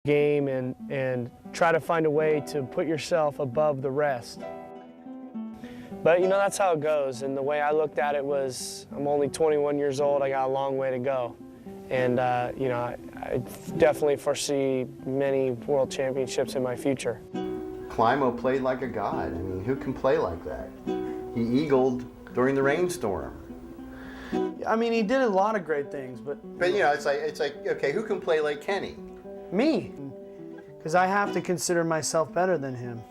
game and try to find a way to put yourself above the rest. But that's how it goes, and the way I looked at it was, I'm only 21 years old, I got a long way to go. And I definitely foresee many world championships in my future. Climo played like a god. I mean, who can play like that? He eagled during the rainstorm. I mean, he did a lot of great things, but it's like, okay, who can play like Kenny? Me, because I have to consider myself better than him.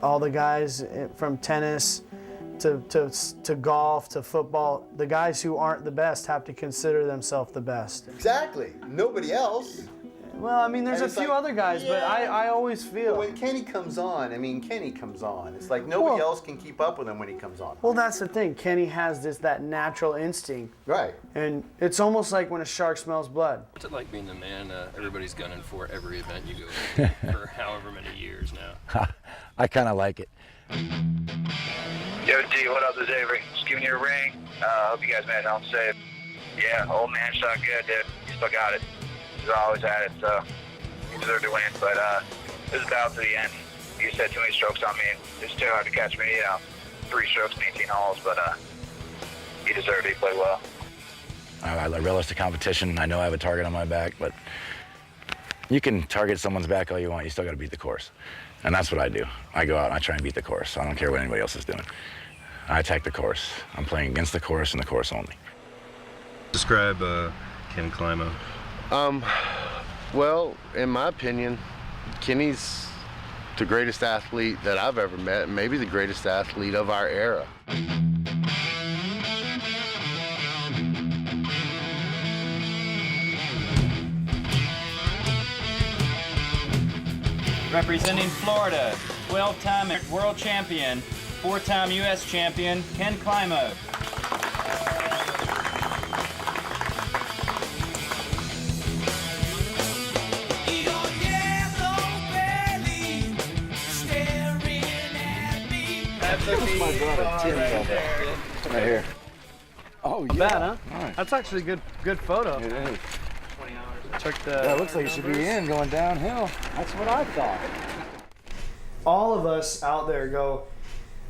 All the guys from tennis to golf to football, the guys who aren't the best have to consider themselves the best. Exactly. Nobody else. Well, I mean, there's a few other guys, but I always feel... When Kenny comes on, Kenny comes on. It's like nobody else can keep up with him when he comes on. Well, that's the thing. Kenny has that natural instinct. Right. And it's almost like when a shark smells blood. What's it like being the man everybody's gunning for every event you go to for however many years now? I kind of like it. Yo, D, what up? This is Avery. Just giving you a ring. Hope you guys made it home safe. Yeah, old man shot good, dude. You still got it. He's always at it, so you deserve to win. But this is about to the end. You said too many strokes on me. It's too hard to catch me. 3 strokes in 18 holes, but you deserve it. You played well. I relish the competition. I know I have a target on my back, but you can target someone's back all you want. You still got to beat the course. And that's what I do. I go out and I try and beat the course. I don't care what anybody else is doing. I attack the course. I'm playing against the course and the course only. Describe Kenny Climo. Well, in my opinion, Kenny's the greatest athlete that I've ever met, and maybe the greatest athlete of our era. Representing Florida, 12-time world champion, 4-time U.S. champion, Ken Climo. My brother, Tim, right here. Oh, yeah. Not bad, huh? Nice. That's actually a good photo. It is. Yeah, it looks like you should be in going downhill. That's what I thought. All of us out there go,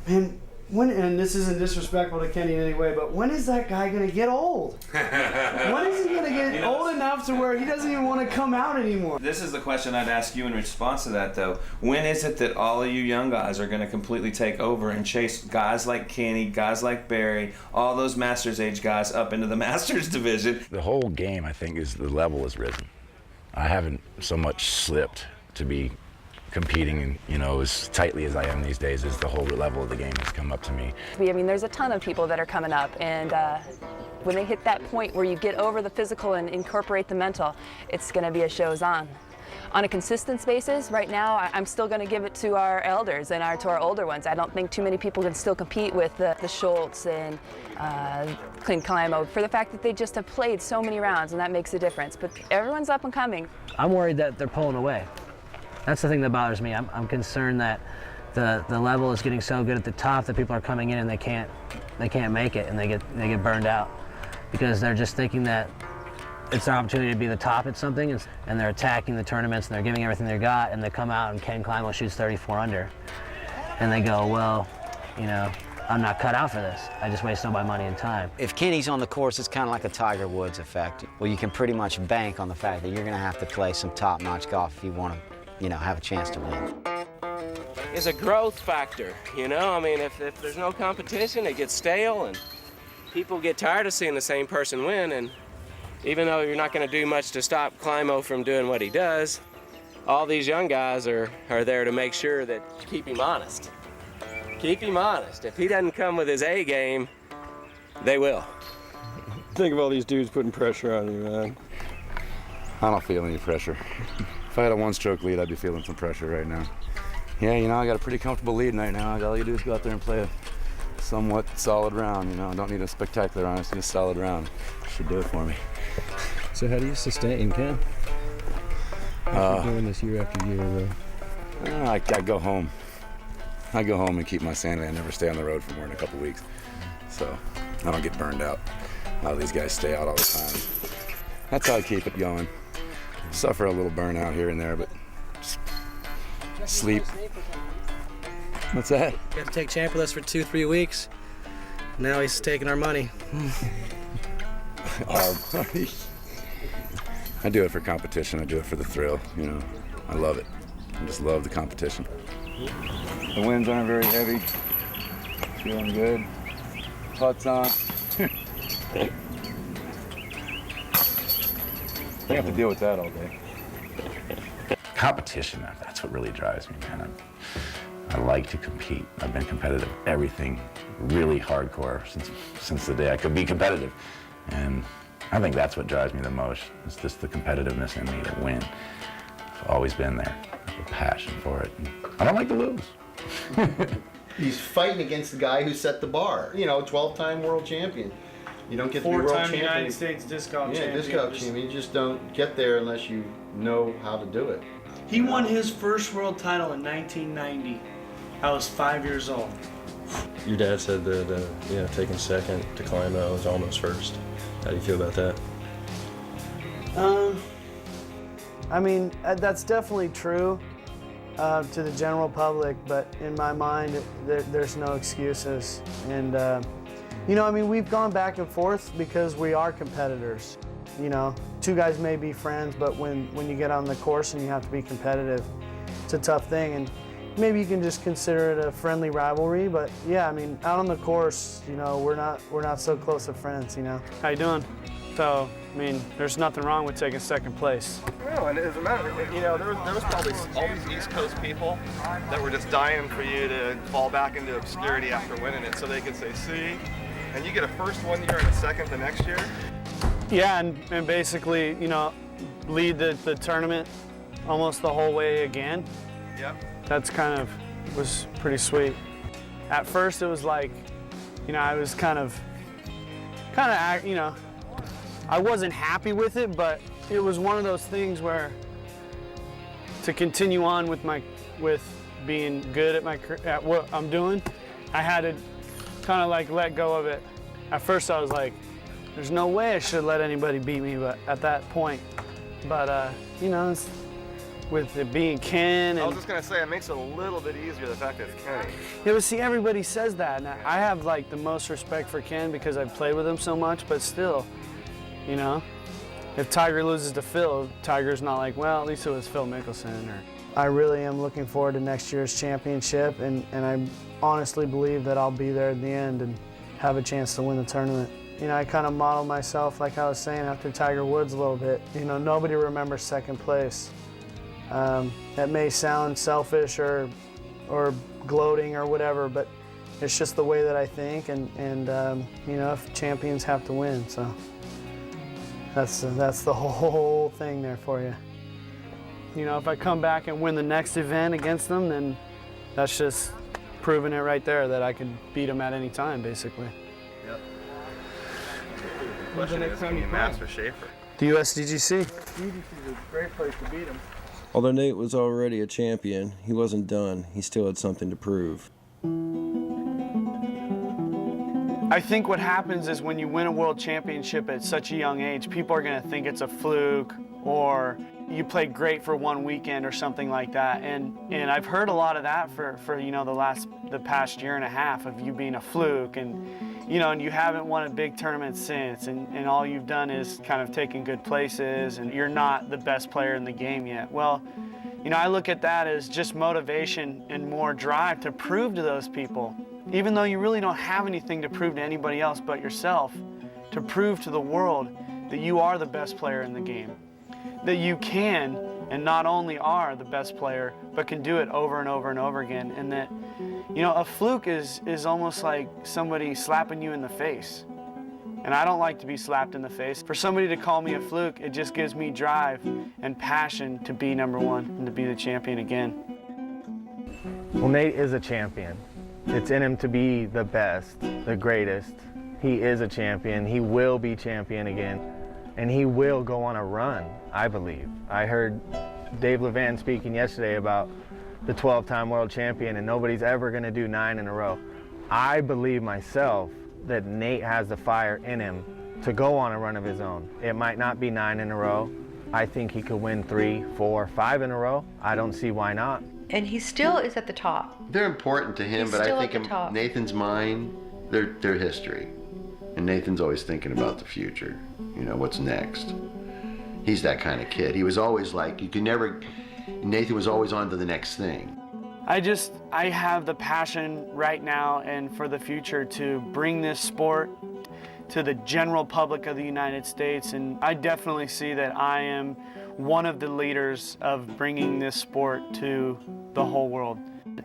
man, and this isn't disrespectful to Kenny in any way, but when is that guy going to get old? When is he going to get old enough to where he doesn't even want to come out anymore? This is the question I'd ask you in response to that, though. When is it that all of you young guys are going to completely take over and chase guys like Kenny, guys like Barry, all those Masters age guys up into the Masters division? The whole game, I think, is the level has risen. I haven't so much slipped to be competing, as tightly as I am these days. Is the whole level of the game has come up to me. I mean, there's a ton of people that are coming up, and when they hit that point where you get over the physical and incorporate the mental, it's going to be a shows on. On a consistent basis, right now, I'm still going to give it to our elders and to our older ones. I don't think too many people can still compete with the Schultz and Kenny Climo for the fact that they just have played so many rounds, and that makes a difference. But everyone's up and coming. I'm worried that they're pulling away. That's the thing that bothers me. I'm concerned that the level is getting so good at the top that people are coming in and they can't make it, and they get burned out because they're just thinking that it's their opportunity to be the top at something, and they're attacking the tournaments and they're giving everything they got, and they come out and Ken Climo shoots 34 under, and they go, well, I'm not cut out for this. I just wasted all my money and time. If Kenny's on the course, it's kind of like a Tiger Woods effect. Well, you can pretty much bank on the fact that you're going to have to play some top-notch golf if you want to have a chance to win. It's a growth factor, I mean, if there's no competition, it gets stale, and people get tired of seeing the same person win, and even though you're not going to do much to stop Climo from doing what he does, all these young guys are there to make sure that keep him honest. Keep him honest. If he doesn't come with his A game, they will. Think of all these dudes putting pressure on you, man. I don't feel any pressure. If I had a one-stroke lead, I'd be feeling some pressure right now. Yeah, I got a pretty comfortable lead right now. All you do is go out there and play a somewhat solid round, I don't need a spectacular round, just need a solid round. Should do it for me. So how do you sustain, Ken? After doing this year after year, I go home. I go home and keep my sanity. I never stay on the road for more than a couple weeks. So I don't get burned out. A lot of these guys stay out all the time. That's how I keep it going. Suffer a little burnout here and there, but just sleep. What's that? We had to take champion lists for 2-3 weeks. Now he's taking our money. Our money. I do it for competition. I do it for the thrill. You know, I love it. I just love the competition. The winds aren't very heavy. Feeling good. Putts on. I have to deal with that all day. Competition, that's what really drives me, man. I like to compete. I've been competitive, everything, really hardcore since the day I could be competitive. And I think that's what drives me the most. It's just the competitiveness in me to win. It's always been there. I have a passion for it. And I don't like to lose. He's fighting against the guy who set the bar. You know, 12-time world champion. You don't get to be world champion. 4-time United States disc golf champion. Yeah, disc golf champion. You just don't get there unless you know how to do it. He won his first world title in 1990. I was 5 years old. Your dad said that taking second to Climo was almost first. How do you feel about that? I mean, that's definitely true to the general public, but in my mind, there's no excuses. And, you know, I mean, we've gone back and forth because we are competitors. You know, two guys may be friends, but when you get on the course and you have to be competitive, it's a tough thing. And maybe you can just consider it a friendly rivalry, but yeah, I mean, out on the course, you know, we're not so close of friends, you know. How you doing? So, I mean, there's nothing wrong with taking second place. No, and as a matter of, you know, there was probably all these East Coast people that were just dying for you to fall back into obscurity after winning it so they could say, see, and you get a first one year and a second the next year. Yeah, and basically, you know, lead the tournament almost the whole way again. Yep. That's was pretty sweet. At first, it was like, you know, I was kind of, you know, I wasn't happy with it, but it was one of those things where to continue on with being good at what I'm doing, I had to kind of like let go of it. At first, I was like, there's no way I should let anybody beat me, but at that point, but you know, with it being Ken. And I was just gonna say, it makes it a little bit easier the fact that it's Kenny. Yeah, but see, everybody says that, and I have like the most respect for Ken because I've played with him so much, but still, you know, if Tiger loses to Phil, Tiger's not like, well, at least it was Phil Mickelson. I really am looking forward to next year's championship, and I honestly believe that I'll be there at the end and have a chance to win the tournament. You know, I kind of modeled myself, like I was saying, after Tiger Woods a little bit. You know, nobody remembers second place. That may sound selfish or gloating or whatever, but it's just the way that I think, and you know, if champions have to win, so that's the whole thing there for you. You know, if I come back and win the next event against them, then that's just proving it right there that I could beat them at any time, basically. Yep. The question is, can you master Schaefer? The USDGC. USDGC is a great place to beat him. Although Nate was already a champion, he wasn't done. He still had something to prove. I think what happens is when you win a world championship at such a young age, people are going to think it's a fluke or you played great for one weekend or something like that. And I've heard a lot of that for you know, the past year and a half of you being a fluke, and you know, and you haven't won a big tournament since, and all you've done is kind of taken good places, and you're not the best player in the game yet. Well, you know, I look at that as just motivation and more drive to prove to those people, even though you really don't have anything to prove to anybody else but yourself, to prove to the world that you are the best player in the game, that you can and not only are the best player, but can do it over and over and over again, and that, you know, a fluke is almost like somebody slapping you in the face. And I don't like to be slapped in the face. For somebody to call me a fluke, it just gives me drive and passion to be number one and to be the champion again. Well, Nate is a champion. It's in him to be the best, the greatest. He is a champion. He will be champion again. And he will go on a run, I believe. I heard Dave Levan speaking yesterday about the 12-time world champion, and nobody's ever gonna do 9 in a row. I believe myself that Nate has the fire in him to go on a run of his own. It might not be 9 in a row, I think he could win 3, 4, 5 in a row. I don't see why not. And he still is at the top. They're important to him, He's but still I at think the top. in Nathan's mind, they're history. And Nathan's always thinking about the future. You know, what's next. He's that kind of kid. He was always like, Nathan was always on to the next thing. I have the passion right now and for the future to bring this sport to the general public of the United States, and I definitely see that I am one of the leaders of bringing this sport to the whole world.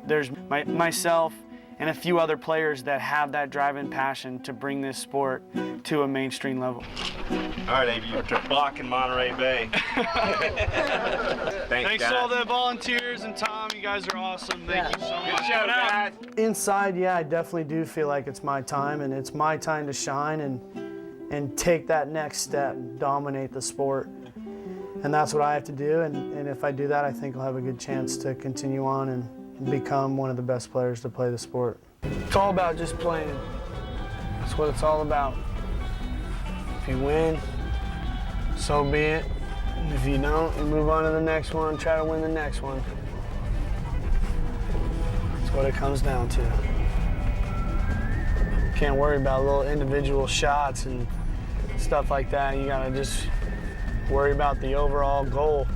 There's myself and a few other players that have that drive and passion to bring this sport to a mainstream level. All right, Abe, you're blocking Monterey Bay. Thanks to all the volunteers and Tom, you guys are awesome. Thank you so much. Good show, guys. Inside, yeah, I definitely do feel like it's my time, and it's my time to shine and take that next step, dominate the sport. And that's what I have to do, and if I do that, I think I'll have a good chance to continue on and become one of the best players to play the sport. It's all about just playing. That's what it's all about. If you win, so be it. And if you don't, you move on to the next one, try to win the next one. That's what it comes down to. Can't worry about little individual shots and stuff like that. You gotta just worry about the overall goal,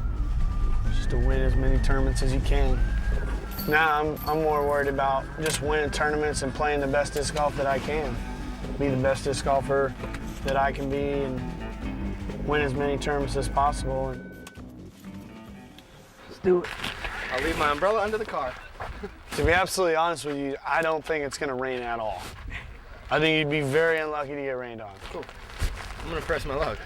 just to win as many tournaments as you can. Now I'm more worried about just winning tournaments and playing the best disc golf that I can. Be the best disc golfer that I can be and win as many tournaments as possible. Let's do it. I'll leave my umbrella under the car. To be absolutely honest with you, I don't think it's gonna rain at all. I think you'd be very unlucky to get rained on. Cool. I'm gonna press my luck.